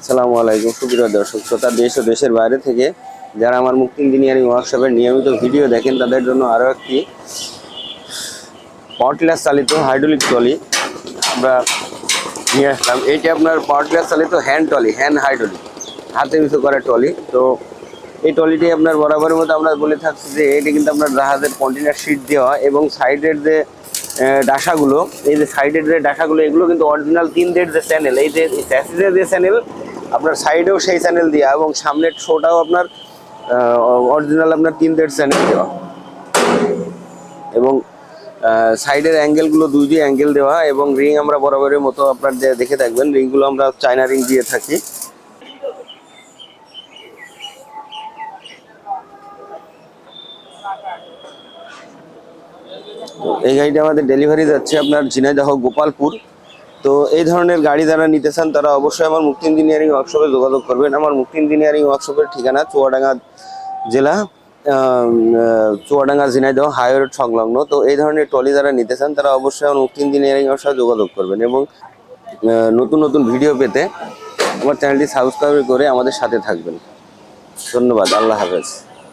আসসালামু আলাইকুম সুপ্রিয় দর্শক শ্রোতা, দেশ ও দেশের বাইরে থেকে যারা আমার মুক্তি ইঞ্জিনিয়ারিং ওয়ার্কশপের নিয়মিত ভিডিও দেখেন তাদের জন্য আরও একটি পাওয়ার টিলার চালিত হাইড্রোলিক ট্রলি আমরা নিয়ে আসলাম। এইটি আপনার পাওয়ার টিলার চালিত হ্যান্ড ট্রলি, হ্যান্ড হাইড্রোলিক, হাতে মিশো করা ট্রলি। তো এই ট্রলিটি আপনার বরাবরের মতো আমরা বলে থাকছি যে এটি কিন্তু আপনার জাহাজের কন্টেনার শিট দেওয়া এবং সাইডের যে ডাসাগুলো, এই যে সাইডের যে ডাসাগুলো, এগুলো কিন্তু অরিজিনাল 3 যে চ্যানেল, এই যে চ্যাসিসের যে চ্যানেল আপনার সাইডেও সেই চ্যানেল দেওয়া এবং সামনের শোটাও আপনার অরিজিনাল আপনার 3 চ্যানেল দেওয়া এবং সাইডের অ্যাঙ্গেলগুলো 2টি অ্যাঙ্গেল দেওয়া এবং রিং আমরা বরাবরের মতো আপনার দেখে থাকবেন, রিংগুলো আমরা চায়না রিং দিয়ে থাকি। তো এই গাড়িটা আমাদের ডেলিভারি যাচ্ছে আপনার ঝিনাইদহ গোপালপুর। তো এই ধরনের গাড়ি যারা নিতে চান তারা অবশ্যই আমার মুক্তি ইঞ্জিনিয়ারিং ওয়ার্কশপে যোগাযোগ করবেন। আমার মুক্তি ইঞ্জিনিয়ারিং ওয়ার্কশপের ঠিকানা চুয়াডাঙ্গা জেলা, চুয়াডাঙ্গা ঝিনাইদহ হাইওয়ে রোড সংলগ্ন। তো এই ধরনের ট্রলি যারা নিতে চান তারা অবশ্যই আমার মুক্তি ইঞ্জিনিয়ারিং এর সাথে যোগাযোগ করবেন এবং নতুন নতুন ভিডিও পেতে আমার চ্যানেলটি সাবস্ক্রাইব করে আমাদের সাথে থাকবেন। ধন্যবাদ, আল্লাহ হাফেজ।